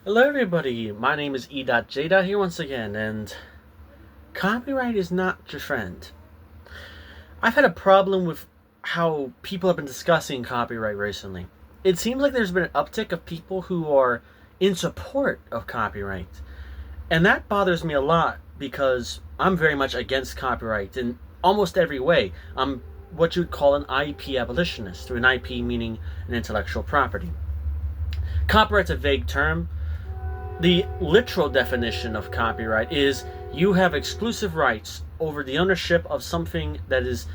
Hello, everybody. My name is E.J. here once again, and copyright is not your friend. I've had a problem with how people have been discussing copyright recently. It seems like there's been an uptick of people who are in support of copyright, and that bothers me a lot because I'm very much against copyright in almost every way. I'm what you'd call an IP abolitionist, or an IP meaning an intellectual property. Copyright's a vague term. The literal definition of copyright is you have exclusive rights over the ownership of something that is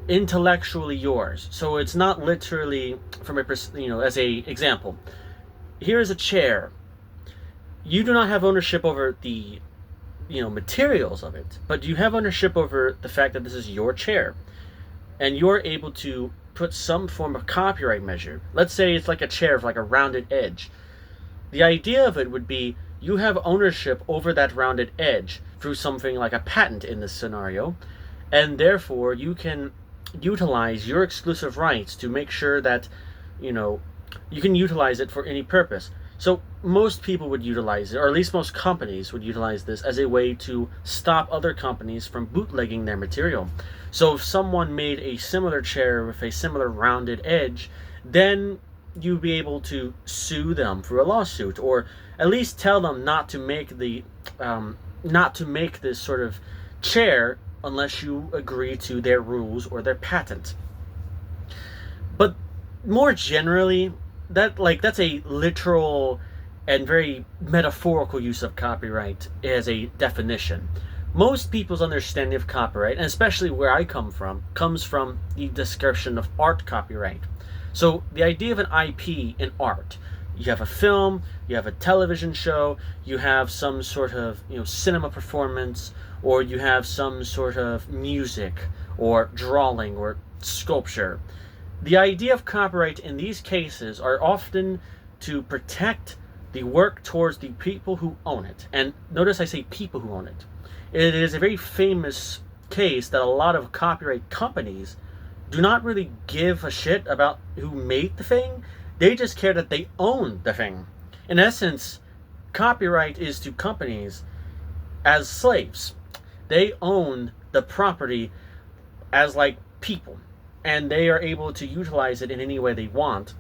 intellectually yours. So it's not literally from a as a example. Here is a chair. You do not have ownership over the materials of it, but you have ownership over the fact that this is your chair, and you're able to put some form of copyright measure. Let's say it's like a chair with like a rounded edge. The idea of it would be you have ownership over that rounded edge through something like a patent in this scenario, and therefore you can utilize your exclusive rights to make sure that you know you can utilize it for any purpose. So most people would utilize it, or at least most companies would utilize this as a way to stop other companies from bootlegging their material. So if someone made a similar chair with a similar rounded edge, then you'd be able to sue them for a lawsuit, or at least tell them not to make this sort of chair unless you agree to their rules or their patent. But more generally, that's a literal and very metaphorical use of copyright as a definition. Most people's understanding of copyright, and especially where I come from, comes from the description of art copyright. So the idea of an IP in art, you have a film, you have a television show, you have some sort of cinema performance, or you have some sort of music or drawing or sculpture. The idea of copyright in these cases are often to protect the work towards the people who own it. And notice I say people who own it. It is a very famous case that a lot of copyright companies do not really give a shit about who made the thing. They just care that they own the thing. In essence, copyright is to companies as slaves. They own the property as like people, and they are able to utilize it in any way they want.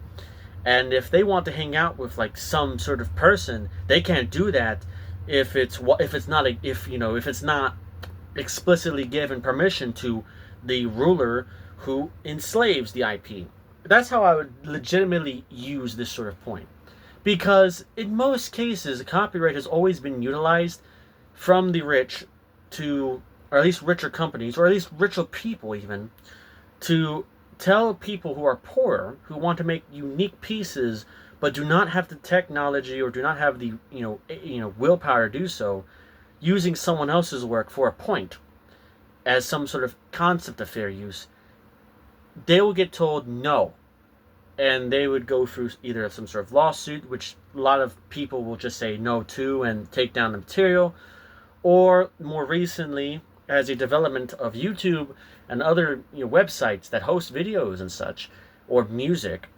And if they want to hang out with like some sort of person, they can't do that if it's not explicitly given permission to the ruler who enslaves the IP. That's how I would legitimately use this sort of point. Because in most cases, copyright has always been utilized from the rich to, or at least richer companies, or at least richer people even, to tell people who are poorer, who want to make unique pieces, but do not have the technology or do not have the willpower to do so, using someone else's work for a point as some sort of concept of fair use, they will get told no. And they would go through either some sort of lawsuit, which a lot of people will just say no to and take down the material, or more recently, as a development of YouTube and other websites that host videos and such, or music,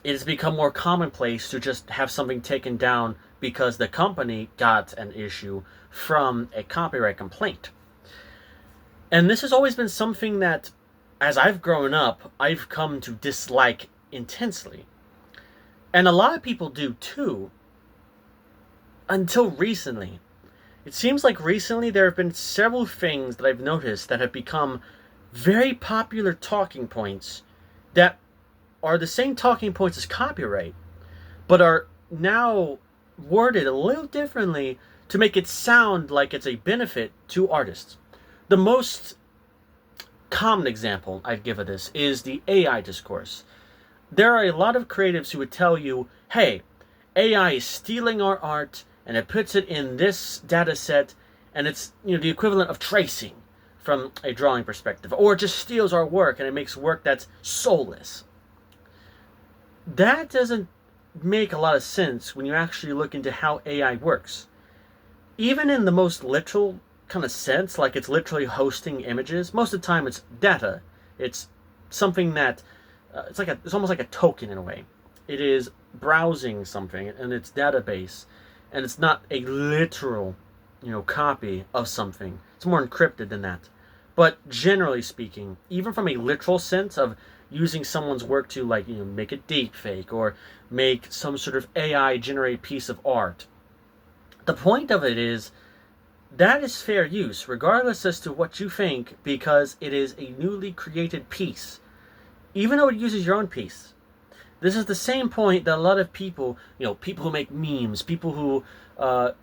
it has become more commonplace to just have something taken down because the company got an issue from a copyright complaint. And this has always been something that, as I've grown up, I've come to dislike intensely. And a lot of people do too, until recently. It seems like recently there have been several things that I've noticed that have become very popular talking points that are the same talking points as copyright, but are now worded a little differently to make it sound like it's a benefit to artists. The most common example I'd give of this is the AI discourse. There are a lot of creatives who would tell you, hey, AI is stealing our art and it puts it in this data set, and it's the equivalent of tracing from a drawing perspective, or it just steals our work and it makes work that's soulless. That doesn't make a lot of sense when you actually look into how AI works. Even in the most literal kind of sense, like it's literally hosting images, most of the time it's data. It's something that it's almost like a token in a way. It is browsing something in its database, and it's not a literal, copy of something. It's more encrypted than that. But generally speaking, even from a literal sense of using someone's work to make a deep fake or make some sort of AI generated piece of art, the point of it is that is fair use, regardless as to what you think, because it is a newly created piece, even though it uses your own piece. This is the same point that a lot of people, people who make memes, people who,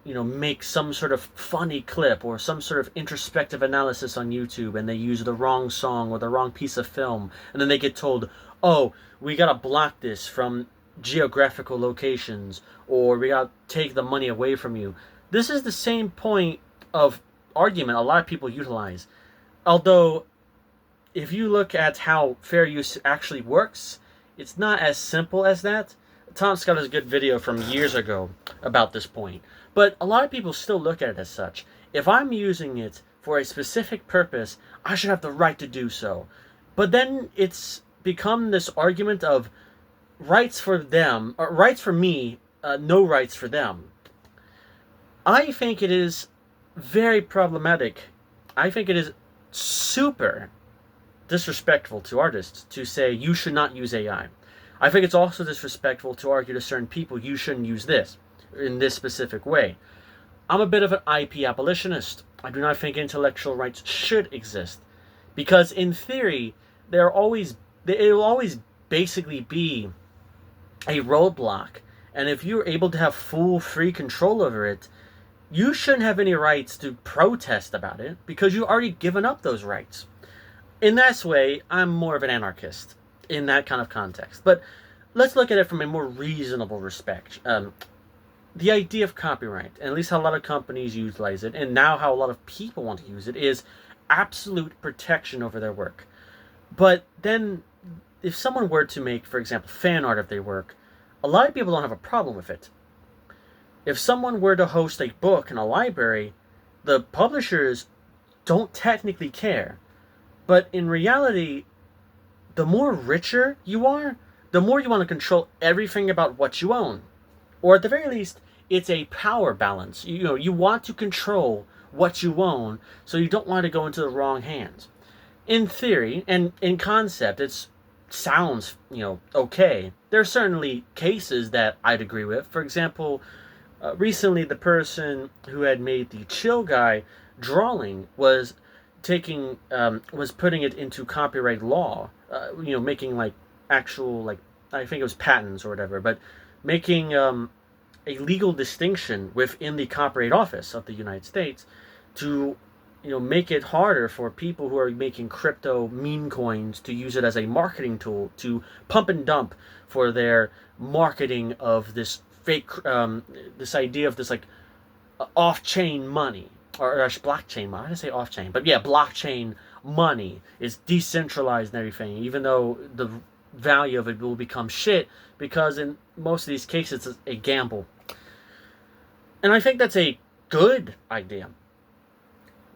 make some sort of funny clip or some sort of introspective analysis on YouTube, and they use the wrong song or the wrong piece of film, and then they get told, oh, we gotta block this from geographical locations, or we gotta take the money away from you. This is the same point of argument a lot of people utilize. Although, if you look at how fair use actually works, it's not as simple as that. Tom Scott has a good video from years ago about this point. But a lot of people still look at it as such. If I'm using it for a specific purpose, I should have the right to do so. But then it's become this argument of rights for them, or rights for me, no rights for them. I think it is very problematic. I think it is super disrespectful to artists to say you should not use AI. I think it's also disrespectful to argue to certain people you shouldn't use this in this specific way. I'm a bit of an IP abolitionist. I do not think intellectual rights should exist, because in theory it will always basically be a roadblock, and if you're able to have full free control over it, you shouldn't have any rights to protest about it because you've already given up those rights. In that way, I'm more of an anarchist in that kind of context. But let's look at it from a more reasonable respect. The idea of copyright, and at least how a lot of companies utilize it, and now how a lot of people want to use it, is absolute protection over their work. But then, if someone were to make, for example, fan art of their work, a lot of people don't have a problem with it. If someone were to host a book in a library, the publishers don't technically care. But in reality, the more richer you are, the more you want to control everything about what you own. Or at the very least, it's a power balance. You want to control what you own, so you don't want to go into the wrong hands. In theory, and in concept, it sounds, okay. There are certainly cases that I'd agree with. For example, recently the person who had made the Chill Guy drawing was putting it into copyright law, making actual, I think it was patents or whatever, but making a legal distinction within the Copyright Office of the United States to make it harder for people who are making crypto meme coins to use it as a marketing tool to pump and dump for their marketing of this fake, this idea of this off-chain money. Or blockchain money. I didn't say off-chain, but yeah, blockchain money is decentralized and everything, even though the value of it will become shit, because in most of these cases it's a gamble. And I think that's a good idea.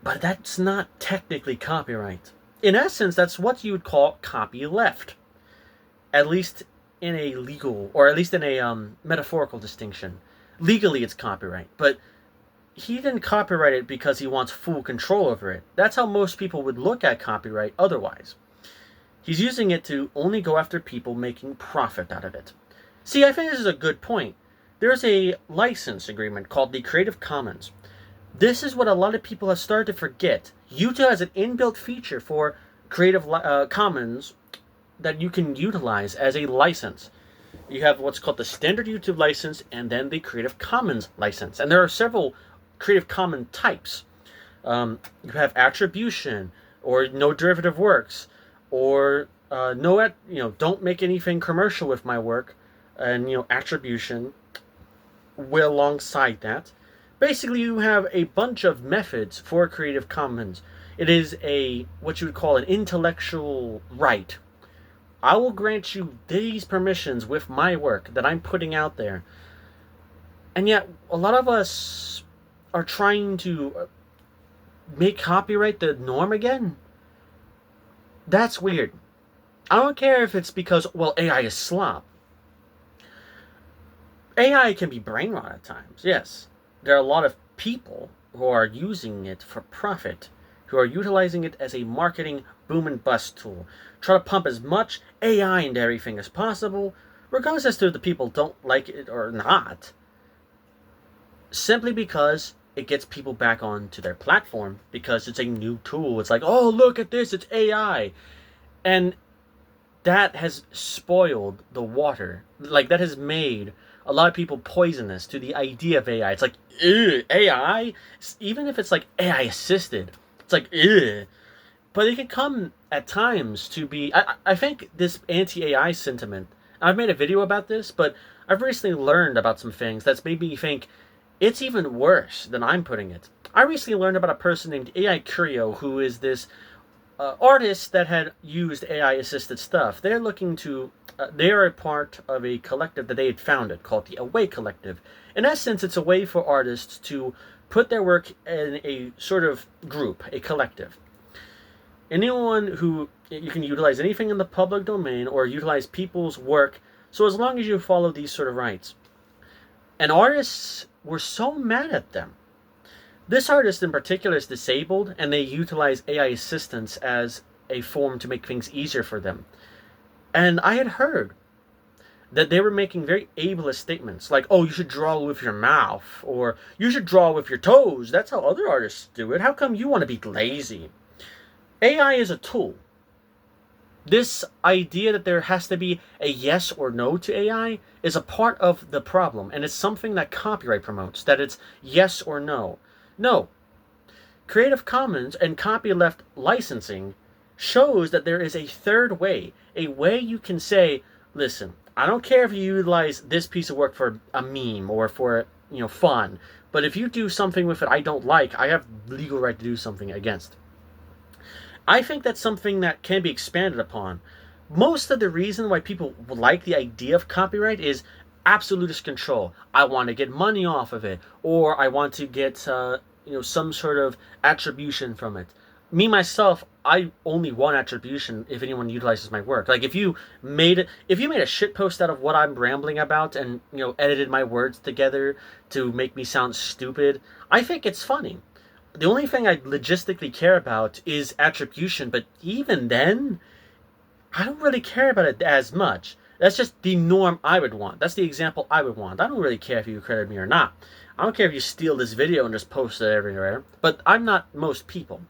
But that's not technically copyright. In essence, that's what you would call copyleft. At least in a legal, or at least in a metaphorical distinction. Legally it's copyright, but he didn't copyright it because he wants full control over it. That's how most people would look at copyright otherwise. He's using it to only go after people making profit out of it. See, I think this is a good point. There's a license agreement called the Creative Commons. This is what a lot of people have started to forget. YouTube has an inbuilt feature for Creative Commons that you can utilize as a license. You have what's called the standard YouTube license and then the Creative Commons license. And there are several Creative Commons types. You have attribution, or no derivative works, or don't make anything commercial with my work, and attribution. Well, alongside that, basically you have a bunch of methods for Creative Commons. It is what you would call an intellectual right. I will grant you these permissions with my work that I'm putting out there. And yet, a lot of us are trying to make copyright the norm again. That's weird. I don't care if it's because, AI is slop. AI can be brain rot at times, yes. There are a lot of people who are using it for profit, who are utilizing it as a marketing boom and bust tool. Try to pump as much AI into everything as possible, regardless as to the people don't like it or not, simply because it gets people back onto their platform because it's a new tool. It's like, oh, look at this, it's AI. And that has spoiled the water. Like, that has made a lot of people poisonous to the idea of AI. It's like, ew, AI? Even if it's like AI assisted, it's like, ew. But it can come at times to be. I think this anti AI sentiment, I've made a video about this, but I've recently learned about some things that's made me think it's even worse than I'm putting it. I recently learned about a person named AI Curio, who is this artist that had used AI assisted stuff. They're looking to. They are a part of a collective that they had founded called the Away Collective. In essence, it's a way for artists to put their work in a sort of group, a collective. Anyone who you can utilize anything in the public domain or utilize people's work, so as long as you follow these sort of rights. And artists were so mad at them. This artist in particular is disabled, and they utilize AI assistance as a form to make things easier for them. And I had heard that they were making very ableist statements like, oh, you should draw with your mouth, or you should draw with your toes. That's how other artists do it. How come you want to be lazy? AI is a tool. This idea that there has to be a yes or no to AI is a part of the problem, and it's something that copyright promotes, that it's yes or no. No. Creative Commons and copyleft licensing shows that there is a third way, a way you can say, listen, I don't care if you utilize this piece of work for a meme or for, fun, but if you do something with it I don't like, I have legal right to do something against. I think that's something that can be expanded upon. Most of the reason why people like the idea of copyright is absolutist control. I want to get money off of it, or I want to get some sort of attribution from it. Me myself, I only want attribution if anyone utilizes my work. Like if you made a shit post out of what I'm rambling about and edited my words together to make me sound stupid, I think it's funny. The only thing I logistically care about is attribution, but even then, I don't really care about it as much. That's just the norm I would want. That's the example I would want. I don't really care if you credit me or not. I don't care if you steal this video and just post it everywhere, but I'm not most people.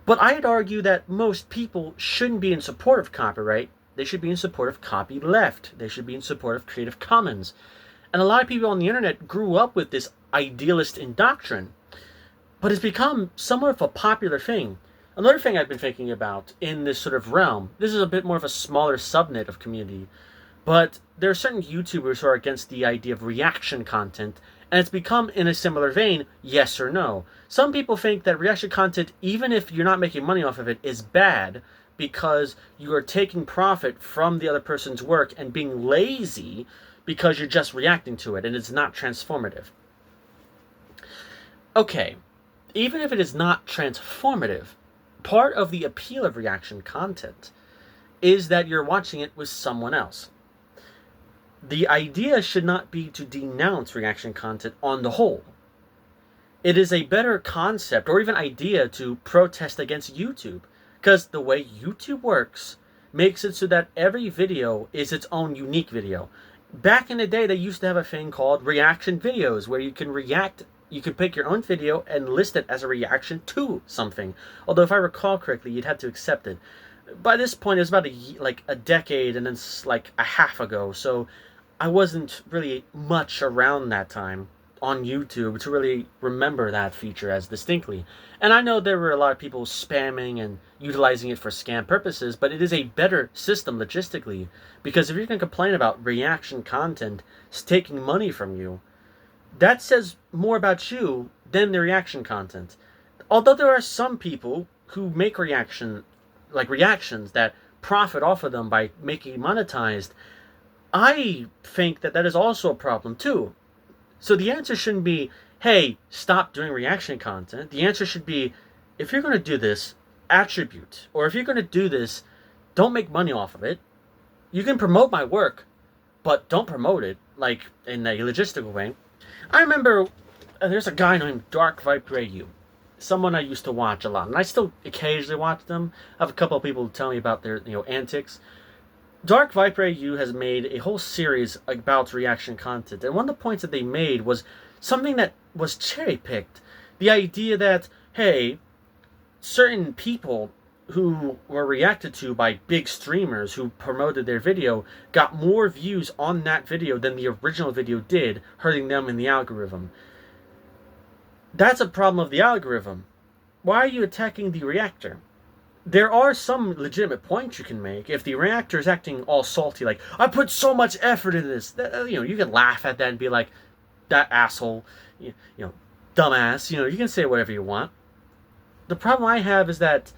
But I'd argue that most people shouldn't be in support of copyright. They should be in support of copyleft. They should be in support of Creative Commons. And a lot of people on the internet grew up with this idealist doctrine. But it's become somewhat of a popular thing. Another thing I've been thinking about in this sort of realm, this is a bit more of a smaller subnet of community, but there are certain YouTubers who are against the idea of reaction content, and it's become, in a similar vein, yes or no. Some people think that reaction content, even if you're not making money off of it, is bad because you are taking profit from the other person's work and being lazy because you're just reacting to it, and it's not transformative. Okay. Even if it is not transformative, part of the appeal of reaction content is that you're watching it with someone else. The idea should not be to denounce reaction content on the whole. It is a better concept or even idea to protest against YouTube, because the way YouTube works makes it so that every video is its own unique video. Back in the day, they used to have a thing called reaction videos where you can react. You could pick your own video and list it as a reaction to something. Although, if I recall correctly, you'd have to accept it. By this point, it was about a decade and then like a half ago. So I wasn't really much around that time on YouTube to really remember that feature as distinctly. And I know there were a lot of people spamming and utilizing it for scam purposes, but it is a better system logistically. Because if you're going to complain about reaction content taking money from you, that says more about you than the reaction content. Although there are some people who make reactions that profit off of them by making monetized, I think that is also a problem too. So the answer shouldn't be, hey, stop doing reaction content. The answer should be, if you're going to do this, attribute. Or if you're going to do this, don't make money off of it. You can promote my work, but don't promote it like in a logistical way. I remember there's a guy named Dark Viper AU, someone I used to watch a lot, and I still occasionally watch them. I have a couple of people who tell me about their antics. Dark Viper AU has made a whole series about reaction content, and one of the points that they made was something that was cherry picked. The idea that, hey, certain people who were reacted to by big streamers who promoted their video got more views on that video than the original video did, hurting them in the algorithm. That's a problem of the algorithm. Why are you attacking the reactor? There are some legitimate points you can make. If the reactor is acting all salty, like, I put so much effort into this, you can laugh at that and be like, that asshole, dumbass, you can say whatever you want. The problem I have is that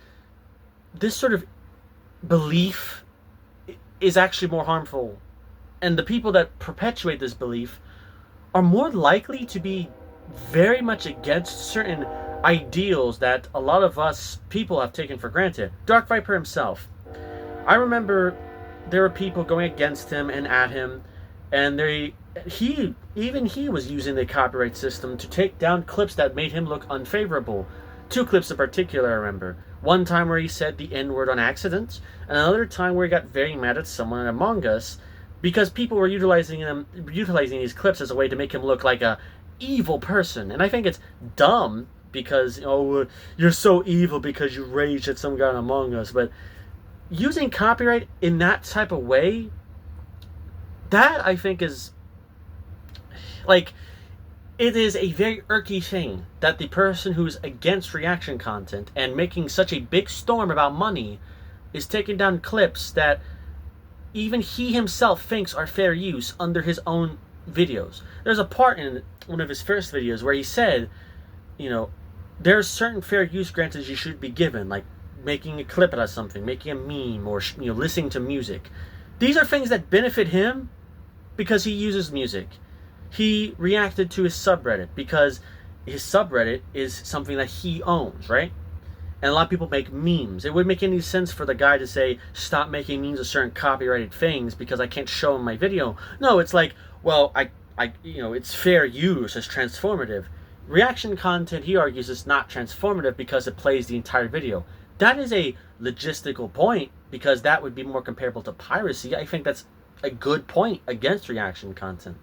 this sort of belief is actually more harmful. And the people that perpetuate this belief are more likely to be very much against certain ideals that a lot of us people have taken for granted. Dark Viper himself. I remember there were people going against him and at him, and he was using the copyright system to take down clips that made him look unfavorable. 2 clips in particular I remember. One time where he said the N-word on accident, and another time where he got very mad at someone in Among Us because people were utilizing these clips as a way to make him look like a evil person. And I think it's dumb because, you're so evil because you raged at some guy in Among Us. But using copyright in that type of way, that I think is, like, it is a very irky thing that the person who's against reaction content and making such a big storm about money is taking down clips that even he himself thinks are fair use under his own videos. There's a part in one of his first videos where he said, there's certain fair use granted you should be given, like making a clip out of something, making a meme, or listening to music. These are things that benefit him because he uses music. He reacted to his subreddit because his subreddit is something that he owns, right? And a lot of people make memes. It wouldn't make any sense for the guy to say, stop making memes of certain copyrighted things because I can't show in my video. No, it's like, well, it's fair use, it's transformative. Reaction content, he argues, is not transformative because it plays the entire video. That is a logistical point because that would be more comparable to piracy. I think that's a good point against reaction content.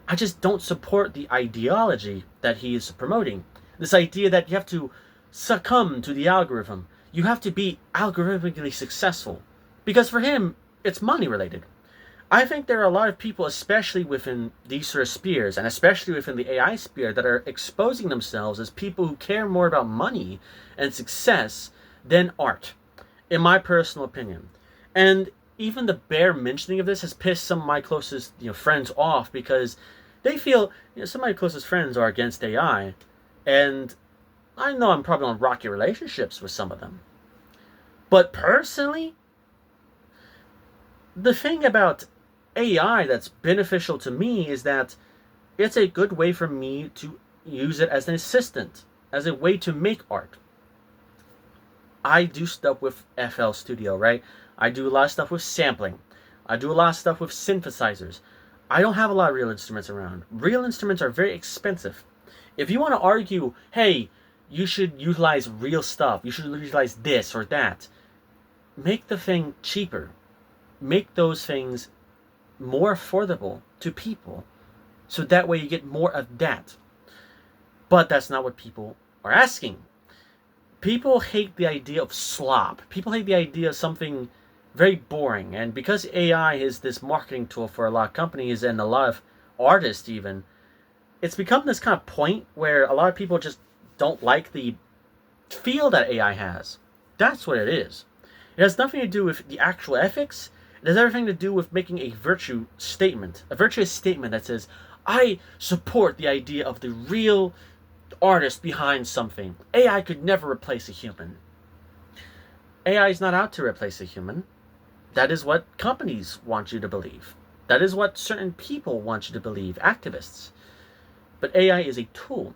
I just don't support the ideology that he is promoting. This idea that you have to succumb to the algorithm. You have to be algorithmically successful. Because for him, it's money related. I think there are a lot of people, especially within these sort of spheres, and especially within the AI sphere, that are exposing themselves as people who care more about money and success than art, in my personal opinion. And even the bare mentioning of this has pissed some of my closest friends off because they feel some of my closest friends are against AI, and I know I'm probably on rocky relationships with some of them. But personally, the thing about AI that's beneficial to me is that it's a good way for me to use it as an assistant, as a way to make art. I do stuff with FL Studio, right? I do a lot of stuff with sampling. I do a lot of stuff with synthesizers. I don't have a lot of real instruments around. Real instruments are very expensive. If you want to argue, hey, you should utilize real stuff, you should utilize this or that, make the thing cheaper. Make those things more affordable to people, so that way you get more of that. But that's not what people are asking. People hate the idea of slop. People hate the idea of something very boring. And because AI is this marketing tool for a lot of companies and a lot of artists even, it's become this kind of point where a lot of people just don't like the feel that AI has. That's what it is. It has nothing to do with the actual ethics. It has everything to do with making a virtuous statement that says, I support the idea of the real artist behind something. AI could never replace a human. AI is not out to replace a human. That is what companies want you to believe. That is what certain people want you to believe, activists. But AI is a tool.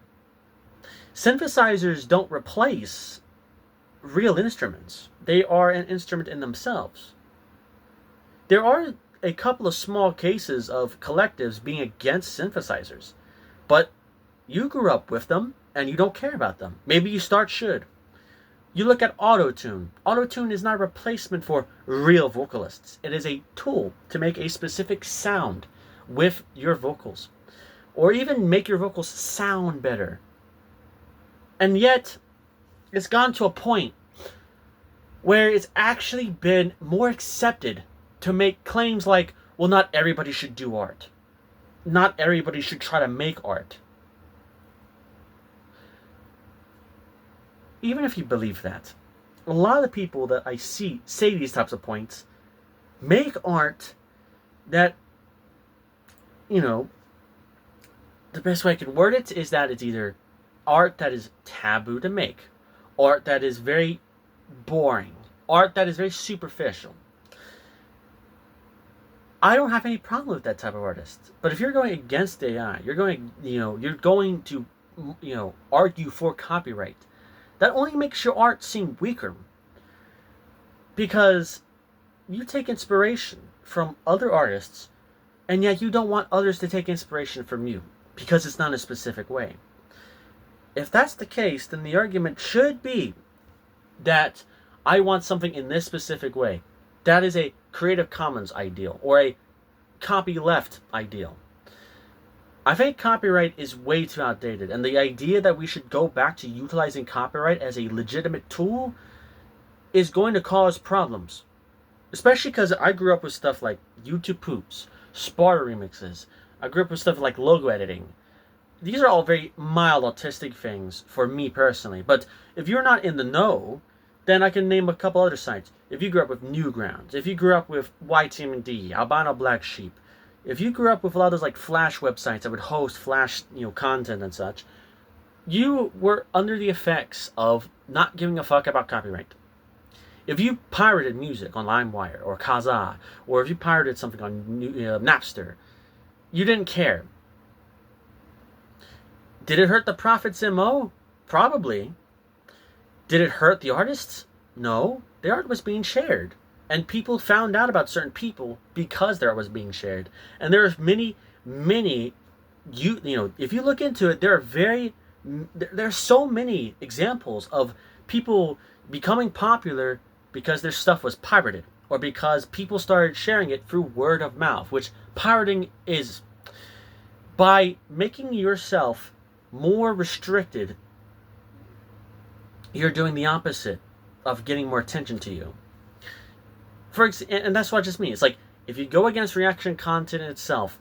Synthesizers don't replace real instruments. They are an instrument in themselves. There are a couple of small cases of collectives being against synthesizers, but you grew up with them and you don't care about them. Maybe you should. You look at auto-tune. Auto-tune is not a replacement for real vocalists. It is a tool to make a specific sound with your vocals, or even make your vocals sound better. And yet, it's gone to a point where it's actually been more accepted to make claims like, well, not everybody should do art. Not everybody should try to make art. Even if you believe that, a lot of the people that I see say these types of points make art that, the best way I can word it is that it's either art that is taboo to make, art that is very boring, art that is very superficial. I don't have any problem with that type of artist. But if you're going against AI, you're going to, argue for copyright. That only makes your art seem weaker. Because you take inspiration from other artists, and yet you don't want others to take inspiration from you, because it's not in a specific way. If that's the case, then the argument should be that I want something in this specific way. That is a Creative Commons ideal, or a copyleft ideal. I think copyright is way too outdated, and the idea that we should go back to utilizing copyright as a legitimate tool is going to cause problems. Especially because I grew up with stuff like YouTube Poops, Sparta remixes. I grew up with stuff like logo editing. These are all very mild autistic things for me personally, but if you're not in the know, then I can name a couple other sites. If you grew up with Newgrounds, if you grew up with YTMD, Albino Black Sheep, if you grew up with a lot of those like Flash websites that would host Flash, content and such, you were under the effects of not giving a fuck about copyright. If you pirated music on LimeWire or Kazaa, or if you pirated something on Napster, you didn't care. Did it hurt the Prophet's MO? Probably. Did it hurt the artists? No. The art was being shared. And people found out about certain people because their art was being shared. And there's many, if you look into it, there's so many examples of people becoming popular because their stuff was pirated, or because people started sharing it through word of mouth, which pirating is. By making yourself more restricted, you're doing the opposite of getting more attention to you. And that's what I just mean. It's like, if you go against reaction content itself,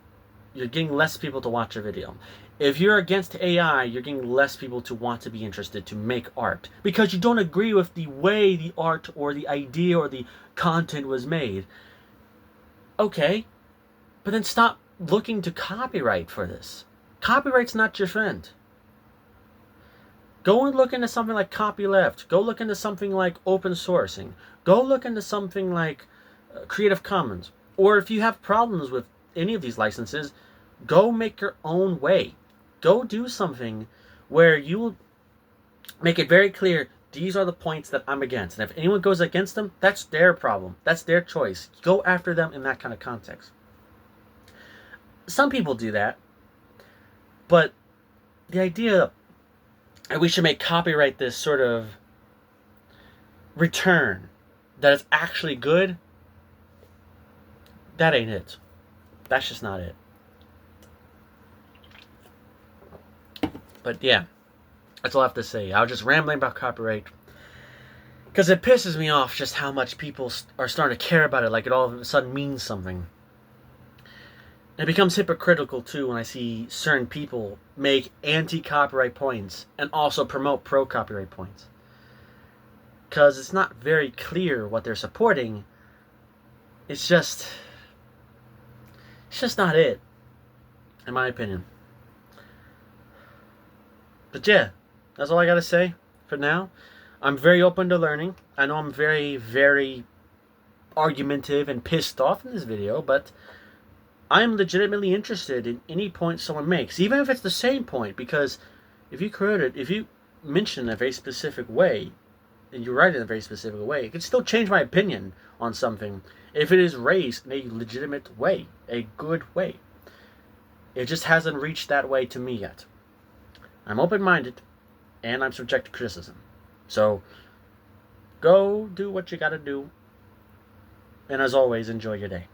you're getting less people to watch a video. If you're against AI, you're getting less people to want to be interested to make art, because you don't agree with the way the art or the idea or the content was made. Okay, but then stop looking to copyright for this. Copyright's not your friend. Go and look into something like copyleft. Go look into something like open sourcing. Go look into something like Creative Commons. Or if you have problems with any of these licenses, go make your own way. Go do something where you will make it very clear, these are the points that I'm against. And if anyone goes against them, that's their problem. That's their choice. Go after them in that kind of context. Some people do that. But the idea that we should make copyright this sort of return that is actually good, that ain't it. That's just not it. But yeah, that's all I have to say. I was just rambling about copyright because it pisses me off just how much people are starting to care about it, like it all of a sudden means something. And it becomes hypocritical too when I see certain people make anti-copyright points and also promote pro-copyright points, because it's not very clear what they're supporting. It's just not it, in my opinion. But yeah, that's all I gotta say for now. I'm very open to learning. I know I'm very, very argumentative and pissed off in this video, but I'm legitimately interested in any point someone makes, even if it's the same point, because if you mention in a very specific way, and you write it in a very specific way, it can still change my opinion on something if it is raised in a legitimate way, a good way. It just hasn't reached that way to me yet. I'm open-minded, and I'm subject to criticism. So, go do what you gotta do, and as always, enjoy your day.